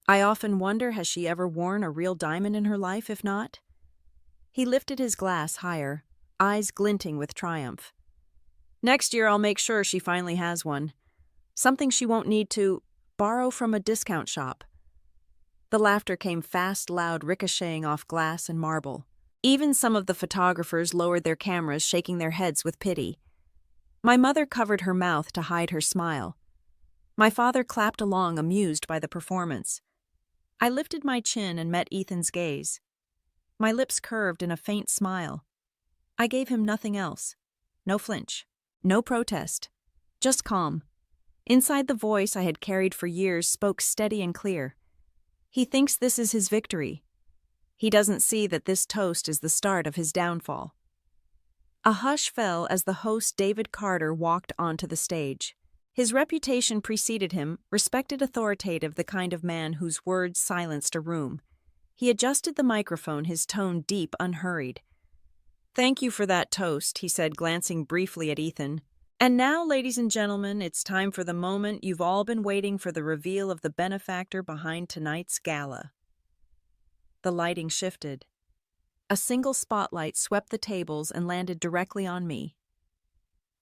I often wonder, has she ever worn a real diamond in her life, if not?" He lifted his glass higher, eyes glinting with triumph. "Next year I'll make sure she finally has one. Something she won't need to borrow from a discount shop." The laughter came fast, loud, ricocheting off glass and marble. Even some of the photographers lowered their cameras, shaking their heads with pity. My mother covered her mouth to hide her smile. My father clapped along, amused by the performance. I lifted my chin and met Ethan's gaze. My lips curved in a faint smile. I gave him nothing else. No flinch. No protest. Just calm. Inside, the voice I had carried for years spoke steady and clear. He thinks this is his victory. He doesn't see that this toast is the start of his downfall. A hush fell as the host David Carter walked onto the stage. His reputation preceded him, respected, authoritative, the kind of man whose words silenced a room. He adjusted the microphone, his tone deep, unhurried. "Thank you for that toast," he said, glancing briefly at Ethan. "And now, ladies and gentlemen, it's time for the moment you've all been waiting for, the reveal of the benefactor behind tonight's gala." The lighting shifted. A single spotlight swept the tables and landed directly on me.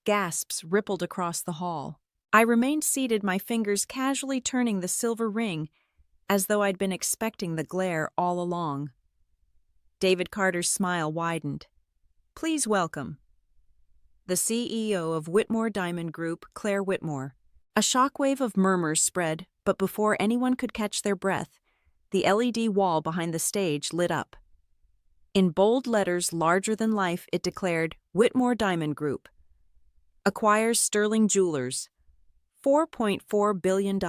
Gasps rippled across the hall. I remained seated, my fingers casually turning the silver ring, as though I'd been expecting the glare all along. David Carter's smile widened. "Please welcome the CEO of Whitmore Diamond Group, Claire Whitmore." A shockwave of murmurs spread, but before anyone could catch their breath, the LED wall behind the stage lit up. In bold letters larger than life, it declared, Whitmore Diamond Group acquires Sterling Jewelers, $4.4 billion.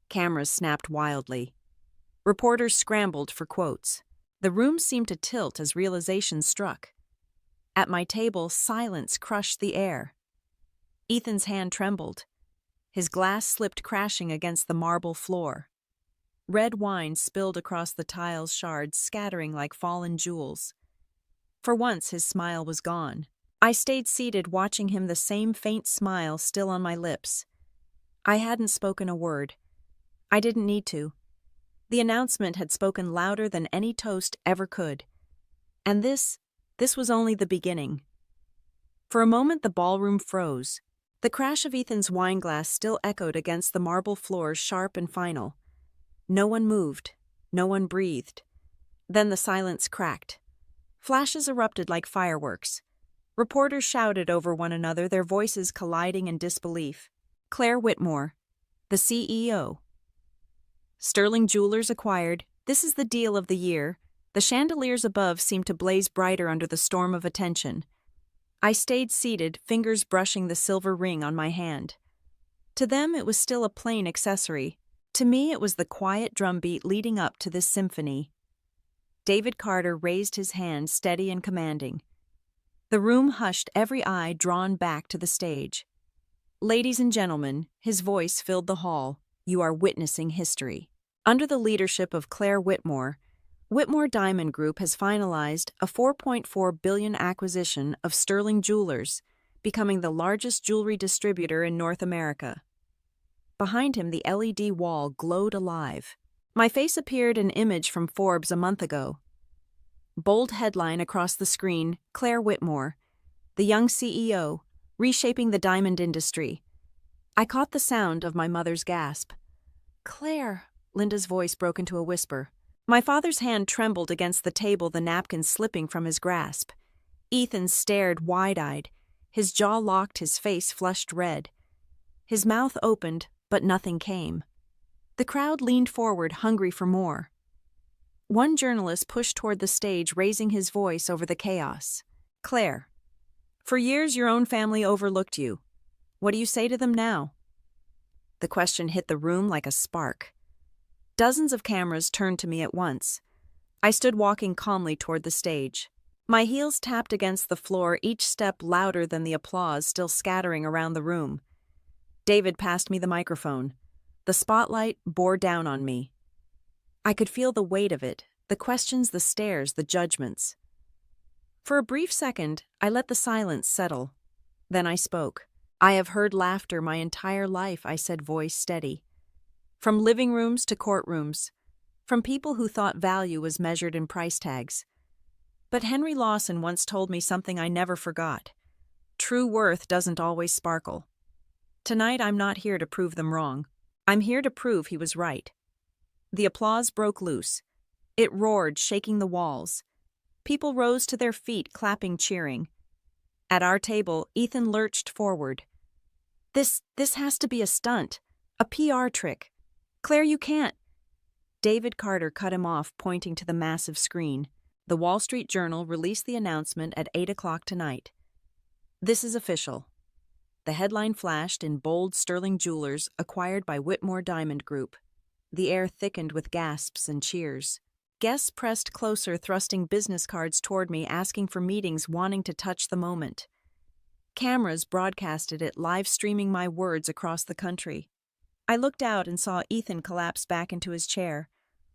Cameras snapped wildly. Reporters scrambled for quotes. The room seemed to tilt as realization struck. At my table, silence crushed the air. Ethan's hand trembled. His glass slipped crashing against the marble floor. Red wine spilled across the tile's shards, scattering like fallen jewels. For once, his smile was gone. I stayed seated, watching him, the same faint smile still on my lips. I hadn't spoken a word. I didn't need to. The announcement had spoken louder than any toast ever could. And this was only the beginning. For a moment, the ballroom froze. The crash of Ethan's wine glass still echoed against the marble floor, sharp and final. No one moved. No one breathed. Then the silence cracked. Flashes erupted like fireworks. Reporters shouted over one another, their voices colliding in disbelief. Claire Whitmore, the CEO. Sterling Jewelers acquired. This is the deal of the year. The chandeliers above seemed to blaze brighter under the storm of attention. I stayed seated, fingers brushing the silver ring on my hand. To them, it was still a plain accessory. To me, it was the quiet drumbeat leading up to this symphony. David Carter raised his hand, steady and commanding. The room hushed, every eye drawn back to the stage. Ladies and gentlemen, his voice filled the hall. You are witnessing history. Under the leadership of Claire Whitmore, Whitmore Diamond Group has finalized a $4.4 billion acquisition of Sterling Jewelers, becoming the largest jewelry distributor in North America. Behind him, the LED wall glowed alive. My face appeared an image from Forbes a month ago. Bold headline across the screen, Claire Whitmore, the young CEO, reshaping the diamond industry. I caught the sound of my mother's gasp. Claire, Linda's voice broke into a whisper. My father's hand trembled against the table, the napkin slipping from his grasp. Ethan stared wide-eyed, his jaw locked, his face flushed red. His mouth opened, but nothing came. The crowd leaned forward, hungry for more. One journalist pushed toward the stage, raising his voice over the chaos. Claire, for years your own family overlooked you. What do you say to them now? The question hit the room like a spark. Dozens of cameras turned to me at once. I stood walking calmly toward the stage. My heels tapped against the floor, each step louder than the applause still scattering around the room. David passed me the microphone. The spotlight bore down on me. I could feel the weight of it, the questions, the stares, the judgments. For a brief second, I let the silence settle. Then I spoke. I have heard laughter my entire life, I said, voice steady. From living rooms to courtrooms, from people who thought value was measured in price tags. But Henry Lawson once told me something I never forgot. True worth doesn't always sparkle. Tonight I'm not here to prove them wrong. I'm here to prove he was right. The applause broke loose. It roared, shaking the walls. People rose to their feet, clapping, cheering. At our table, Ethan lurched forward. This has to be a stunt, a PR trick. Claire, you can't. David Carter cut him off, pointing to the massive screen. The Wall Street Journal released the announcement at 8 o'clock tonight. This is official. The headline flashed in bold: Sterling Jewelers acquired by Whitmore Diamond Group. The air thickened with gasps and cheers. Guests pressed closer, thrusting business cards toward me, asking for meetings, wanting to touch the moment. Cameras broadcasted it, live streaming my words across the country. I looked out and saw Ethan collapse back into his chair,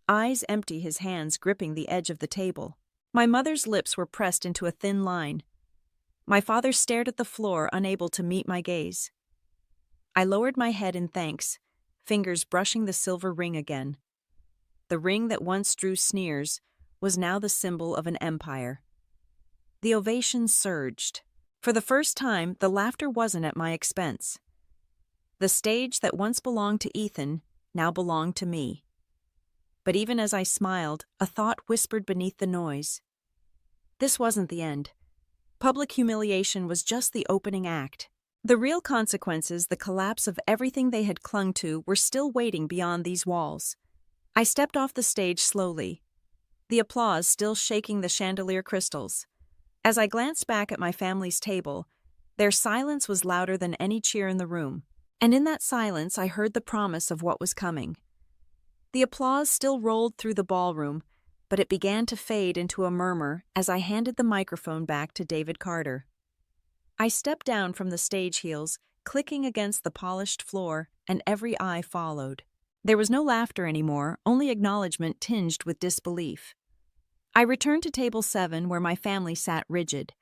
eyes empty, his hands gripping the edge of the table. My mother's lips were pressed into a thin line. My father stared at the floor, unable to meet my gaze. I lowered my head in thanks, fingers brushing the silver ring again. The ring that once drew sneers was now the symbol of an empire. The ovation surged. For the first time, the laughter wasn't at my expense. The stage that once belonged to Ethan now belonged to me. But even as I smiled, a thought whispered beneath the noise. This wasn't the end. Public humiliation was just the opening act. The real consequences, the collapse of everything they had clung to, were still waiting beyond these walls. I stepped off the stage slowly. the applause still shaking the chandelier crystals. As I glanced back at my family's table, their silence was louder than any cheer in the room, and in that silence I heard the promise of what was coming. The applause still rolled through the ballroom, but it began to fade into a murmur as I handed the microphone back to David Carter. I stepped down from the stage heels, clicking against the polished floor, and every eye followed. There was no laughter anymore, only acknowledgement tinged with disbelief. I returned to table 7 where my family sat rigid.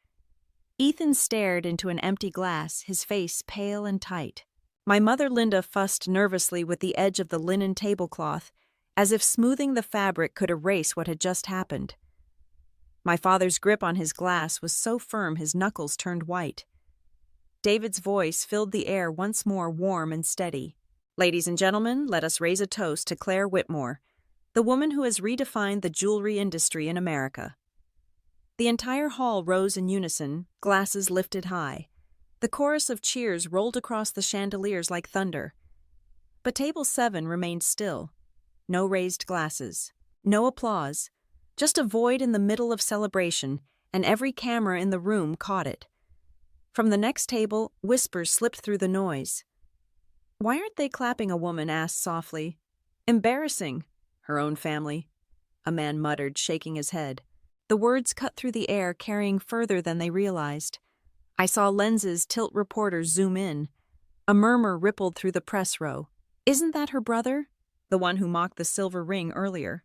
Ethan stared into an empty glass, his face pale and tight. My mother Linda fussed nervously with the edge of the linen tablecloth, as if smoothing the fabric could erase what had just happened. My father's grip on his glass was so firm his knuckles turned white. David's voice filled the air once more warm and steady. "Ladies and gentlemen, let us raise a toast to Claire Whitmore, the woman who has redefined the jewelry industry in America." The entire hall rose in unison, glasses lifted high. The chorus of cheers rolled across the chandeliers like thunder. But table 7 remained still. No raised glasses. No applause. Just a void in the middle of celebration, and every camera in the room caught it. From the next table, whispers slipped through the noise. "Why aren't they clapping?" a woman asked softly. "Embarrassing." "Her own family," a man muttered, shaking his head. The words cut through the air, carrying further than they realized. I saw lenses tilt, reporters zoom in. A murmur rippled through the press row. "Isn't that her brother? The one who mocked the silver ring earlier?"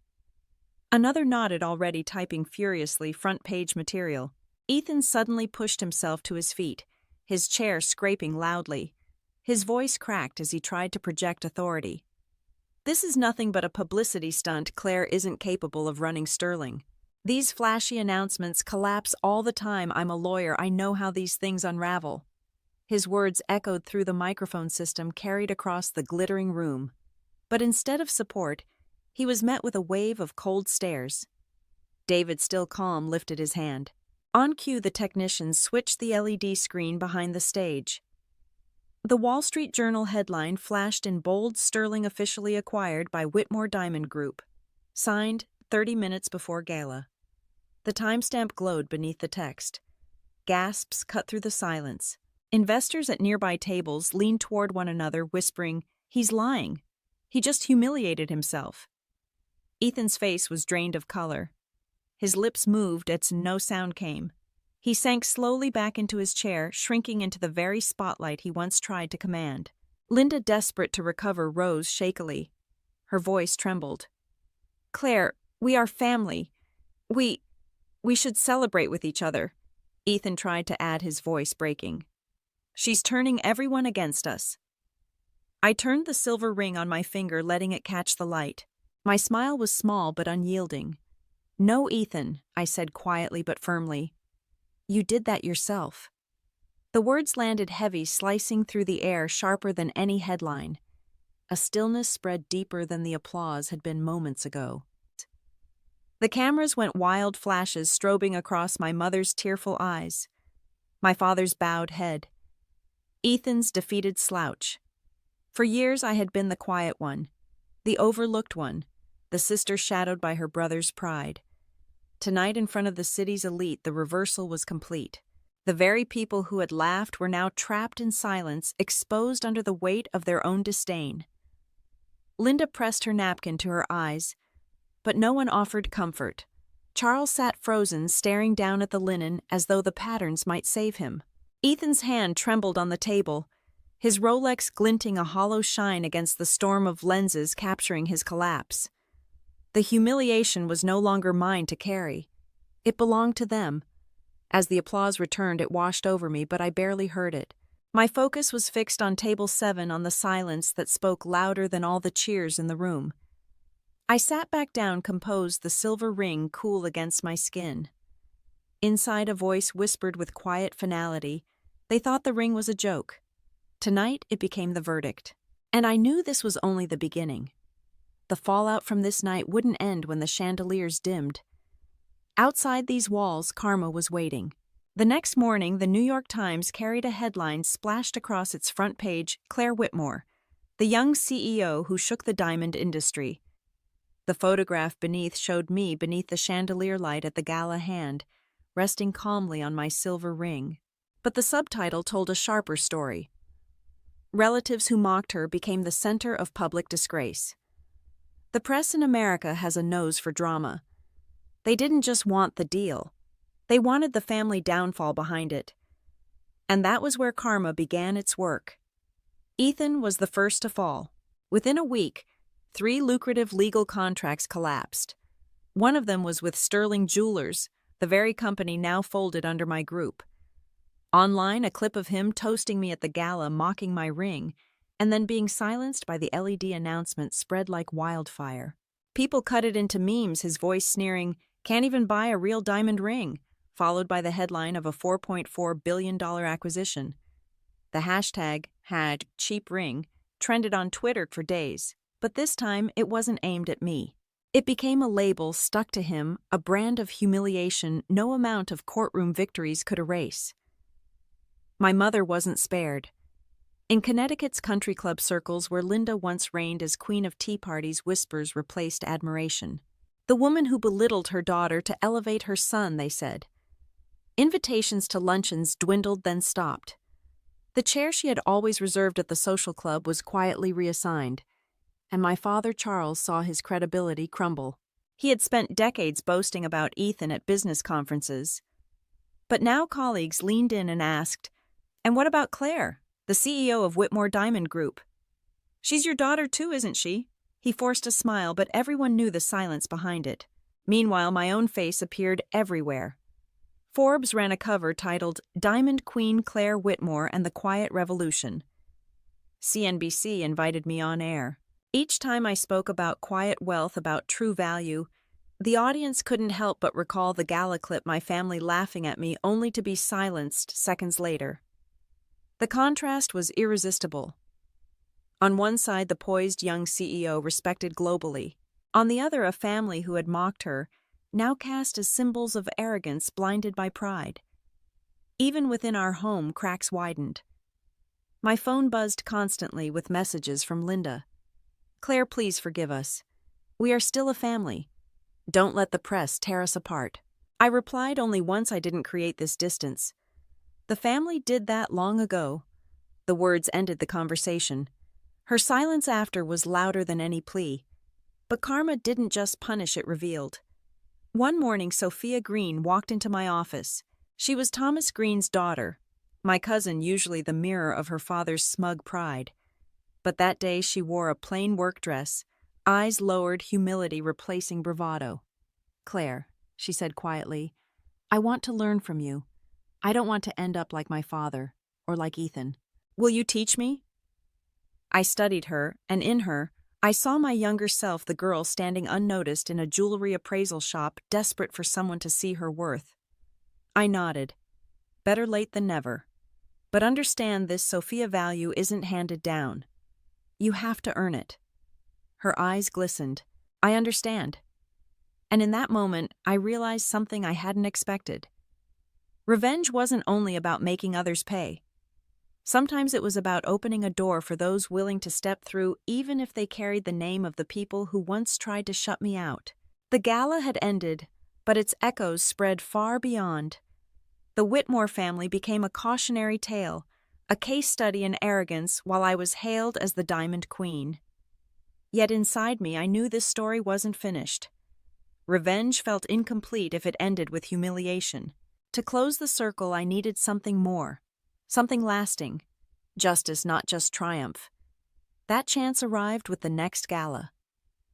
Another nodded, already typing furiously front-page material. Ethan suddenly pushed himself to his feet, his chair scraping loudly. His voice cracked as he tried to project authority. "This is nothing but a publicity stunt. Claire isn't capable of running Sterling. These flashy announcements collapse all the time. I'm a lawyer. I know how these things unravel." His words echoed through the microphone system, carried across the glittering room. But instead of support, he was met with a wave of cold stares. David, still calm, lifted his hand. On cue, the technicians switched the LED screen behind the stage. The Wall Street Journal headline flashed in bold: "Sterling officially acquired by Whitmore Diamond Group. Signed 30 minutes before Gala." The timestamp glowed beneath the text. Gasps cut through the silence. Investors at nearby tables leaned toward one another, whispering, "He's lying. He just humiliated himself." Ethan's face was drained of color. His lips moved as no sound came. He sank slowly back into his chair, shrinking into the very spotlight he once tried to command. Linda, desperate to recover, rose shakily. Her voice trembled. "Claire, we are family. We should celebrate with each other." Ethan tried to add, his voice breaking. "She's turning everyone against us." I turned the silver ring on my finger, letting it catch the light. My smile was small but unyielding. "No, Ethan," I said quietly but firmly. "You did that yourself." The words landed heavy, slicing through the air, sharper than any headline. A stillness spread deeper than the applause had been moments ago. The cameras went wild flashes, strobing across my mother's tearful eyes, my father's bowed head, Ethan's defeated slouch. For years I had been the quiet one, the overlooked one, the sister shadowed by her brother's pride. Tonight, in front of the city's elite, the reversal was complete. The very people who had laughed were now trapped in silence, exposed under the weight of their own disdain. Linda pressed her napkin to her eyes, but no one offered comfort. Charles sat frozen, staring down at the linen as though the patterns might save him. Ethan's hand trembled on the table, his Rolex glinting a hollow shine against the storm of lenses capturing his collapse. The humiliation was no longer mine to carry. It belonged to them. As the applause returned, it washed over me, but I barely heard it. My focus was fixed on table 7, on the silence that spoke louder than all the cheers in the room. I sat back down, composed, the silver ring cool against my skin. Inside, a voice whispered with quiet finality. They thought the ring was a joke. Tonight, it became the verdict. And I knew this was only the beginning. The fallout from this night wouldn't end when the chandeliers dimmed. Outside these walls, karma was waiting. The next morning, the New York Times carried a headline splashed across its front page: "Claire Whitmore, the young CEO who shook the diamond industry." The photograph beneath showed me beneath the chandelier light at the gala hand, resting calmly on my silver ring. But the subtitle told a sharper story. Relatives who mocked her became the center of public disgrace. The press in America has a nose for drama. They didn't just want the deal. They wanted the family downfall behind it. And that was where karma began its work. Ethan was the first to fall. Within a week, 3 lucrative legal contracts collapsed. One of them was with Sterling Jewelers, the very company now folded under my group. Online, a clip of him toasting me at the gala, mocking my ring, and then being silenced by the LED announcement spread like wildfire. People cut it into memes, his voice sneering, "Can't even buy a real diamond ring," followed by the headline of a $4.4 billion acquisition. The hashtag, #CheapRing, trended on Twitter for days, but this time it wasn't aimed at me. It became a label stuck to him, a brand of humiliation no amount of courtroom victories could erase. My mother wasn't spared. In Connecticut's country club circles where Linda once reigned as queen of tea parties, whispers replaced admiration. The woman who belittled her daughter to elevate her son, they said. Invitations to luncheons dwindled, then stopped. The chair she had always reserved at the social club was quietly reassigned, and my father Charles saw his credibility crumble. He had spent decades boasting about Ethan at business conferences. But now colleagues leaned in and asked, "And what about Claire, the CEO of Whitmore Diamond Group? She's your daughter too, isn't she?" He forced a smile, but everyone knew the silence behind it. Meanwhile, my own face appeared everywhere. Forbes ran a cover titled "Diamond Queen Claire Whitmore and the Quiet Revolution." CNBC invited me on air. Each time I spoke about quiet wealth, about true value, the audience couldn't help but recall the gala clip, my family laughing at me only to be silenced seconds later. The contrast was irresistible. On one side, the poised young CEO respected globally. On the other, a family who had mocked her, now cast as symbols of arrogance blinded by pride. Even within our home, cracks widened. My phone buzzed constantly with messages from Linda. "Claire, please forgive us. We are still a family. Don't let the press tear us apart." I replied only once, "I didn't create this distance. The family did that long ago." The words ended the conversation. Her silence after was louder than any plea. But karma didn't just punish, it revealed. One morning, Sophia Green walked into my office. She was Thomas Green's daughter, my cousin, usually the mirror of her father's smug pride. But that day she wore a plain work dress, eyes lowered, humility replacing bravado. "Claire," she said quietly, "I want to learn from you. I don't want to end up like my father, or like Ethan. Will you teach me?" I studied her, and in her, I saw my younger self, the girl standing unnoticed in a jewelry appraisal shop, desperate for someone to see her worth. I nodded. Better late than never. But understand this, Sophia, value isn't handed down. You have to earn it. Her eyes glistened. I understand. And in that moment, I realized something I hadn't expected. Revenge wasn't only about making others pay. Sometimes it was about opening a door for those willing to step through, even if they carried the name of the people who once tried to shut me out. The gala had ended, but its echoes spread far beyond. The Whitmore family became a cautionary tale, a case study in arrogance, while I was hailed as the Diamond Queen. Yet inside me, I knew this story wasn't finished. Revenge felt incomplete if it ended with humiliation. To close the circle, I needed something more. Something lasting. Justice, not just triumph. That chance arrived with the next gala.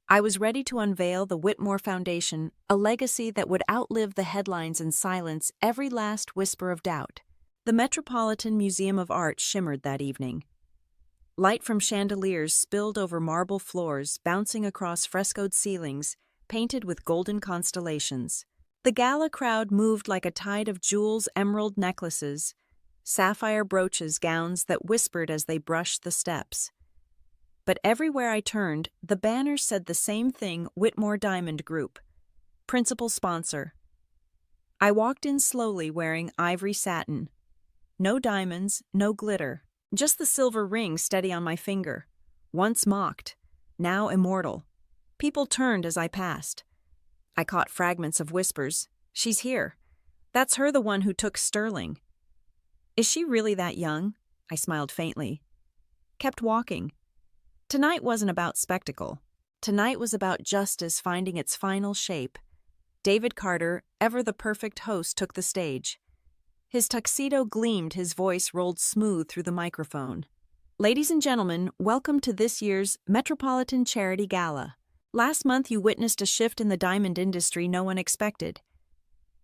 I was ready to unveil the Whitmore Foundation, a legacy that would outlive the headlines and silence every last whisper of doubt. The Metropolitan Museum of Art shimmered that evening. Light from chandeliers spilled over marble floors, bouncing across frescoed ceilings, painted with golden constellations. The gala crowd moved like a tide of jewels, emerald necklaces, sapphire brooches, gowns that whispered as they brushed the steps. But everywhere I turned, the banners said the same thing: Whitmore Diamond Group, principal sponsor. I walked in slowly, wearing ivory satin. No diamonds, no glitter, just the silver ring steady on my finger. Once mocked, now immortal. People turned as I passed. I caught fragments of whispers. She's here. That's her, the one who took Sterling. Is she really that young? I smiled faintly. Kept walking. Tonight wasn't about spectacle. Tonight was about justice finding its final shape. David Carter, ever the perfect host, took the stage. His tuxedo gleamed, his voice rolled smooth through the microphone. Ladies and gentlemen, welcome to this year's Metropolitan Charity Gala. Last month you witnessed a shift in the diamond industry no one expected.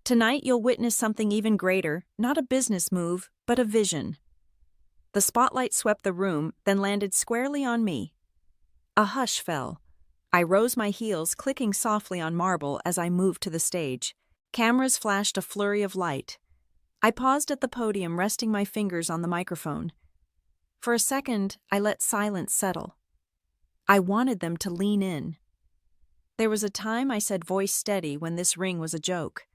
Tonight you'll witness something even greater, not a business move, but a vision. The spotlight swept the room, then landed squarely on me. A hush fell. I rose my heels, clicking softly on marble as I moved to the stage. Cameras flashed a flurry of light. I paused at the podium, resting my fingers on the microphone. For a second, I let silence settle. I wanted them to lean in. There was a time I said voice steady when this ring was a joke.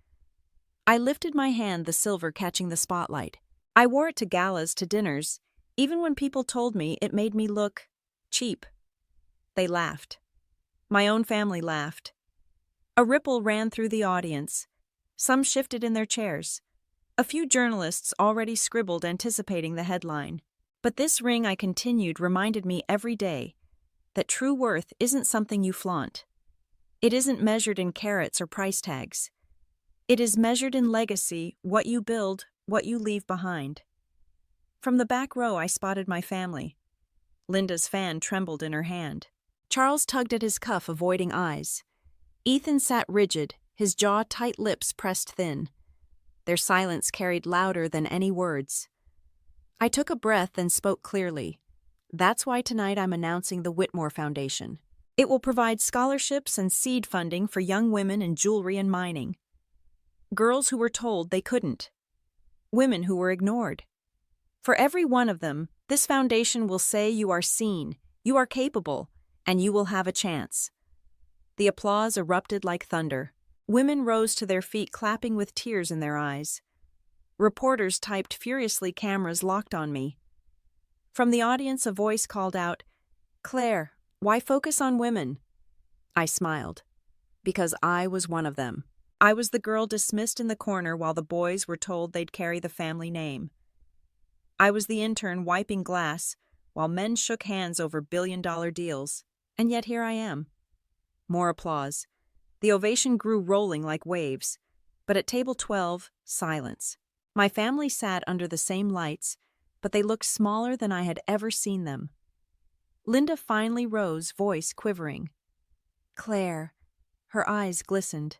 I lifted my hand, the silver catching the spotlight. I wore it to galas, to dinners, even when people told me it made me look cheap. They laughed. My own family laughed. A ripple ran through the audience. Some shifted in their chairs. A few journalists already scribbled, anticipating the headline. But this ring, I continued, reminded me every day that true worth isn't something you flaunt. It isn't measured in carats or price tags. It is measured in legacy, what you build, what you leave behind. From the back row, I spotted my family. Linda's fan trembled in her hand. Charles tugged at his cuff, avoiding eyes. Ethan sat rigid, his jaw, tight lips pressed thin. Their silence carried louder than any words. I took a breath and spoke clearly. That's why tonight I'm announcing the Whitmore Foundation. It will provide scholarships and seed funding for young women in jewelry and mining. Girls who were told they couldn't. Women who were ignored. For every one of them, this foundation will say you are seen, you are capable, and you will have a chance. The applause erupted like thunder. Women rose to their feet, clapping with tears in their eyes. Reporters typed furiously, cameras locked on me. From the audience, a voice called out, "Claire, why focus on women?" I smiled. Because I was one of them. I was the girl dismissed in the corner while the boys were told they'd carry the family name. I was the intern wiping glass while men shook hands over billion-dollar deals. And yet here I am. More applause. The ovation grew, rolling like waves. But at table 12, silence. My family sat under the same lights, but they looked smaller than I had ever seen them. Linda finally rose, voice quivering. "Claire." Her eyes glistened.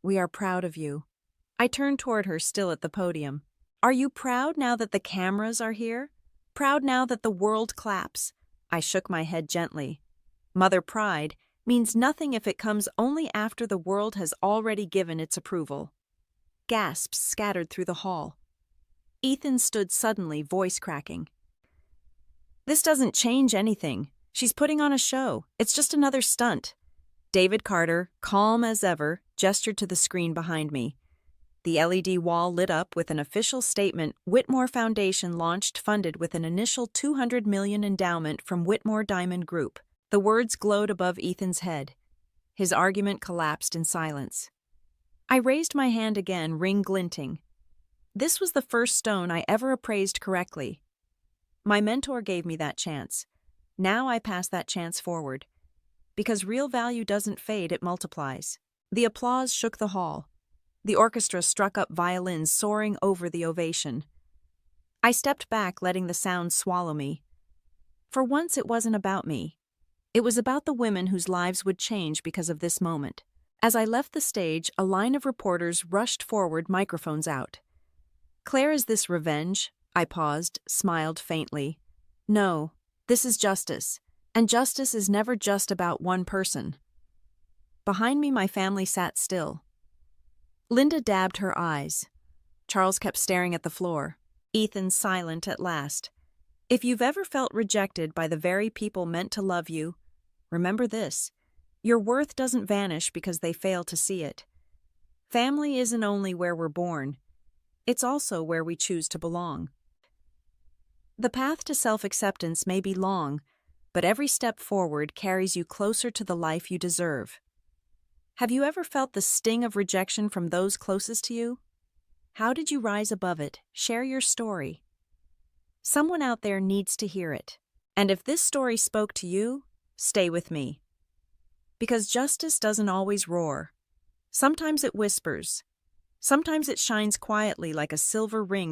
"We are proud of you." I turned toward her, still at the podium. "Are you proud now that the cameras are here? Proud now that the world claps?" I shook my head gently. Mother pride means nothing if it comes only after the world has already given its approval. Gasps scattered through the hall. Ethan stood suddenly, voice cracking. "This doesn't change anything. She's putting on a show. It's just another stunt." David Carter, calm as ever, gestured to the screen behind me. The LED wall lit up with an official statement: Whitmore Foundation launched, funded with an initial $200 million endowment from Whitmore Diamond Group. The words glowed above Ethan's head. His argument collapsed in silence. I raised my hand again, ring glinting. This was the first stone I ever appraised correctly. My mentor gave me that chance. Now I pass that chance forward. Because real value doesn't fade, it multiplies. The applause shook the hall. The orchestra struck up violins, soaring over the ovation. I stepped back, letting the sound swallow me. For once, it wasn't about me. It was about the women whose lives would change because of this moment. As I left the stage, a line of reporters rushed forward, microphones out. "Claire, is this revenge?" I paused, smiled faintly. "No, this is justice. And justice is never just about one person." Behind me, my family sat still. Linda dabbed her eyes. Charles kept staring at the floor. Ethan silent at last. If you've ever felt rejected by the very people meant to love you, remember this: your worth doesn't vanish because they fail to see it. Family isn't only where we're born, it's also where we choose to belong. The path to self-acceptance may be long, but every step forward carries you closer to the life you deserve. Have you ever felt the sting of rejection from those closest to you? How did you rise above it? Share your story. Someone out there needs to hear it. And if this story spoke to you, stay with me. Because justice doesn't always roar. Sometimes it whispers. Sometimes it shines quietly like a silver ring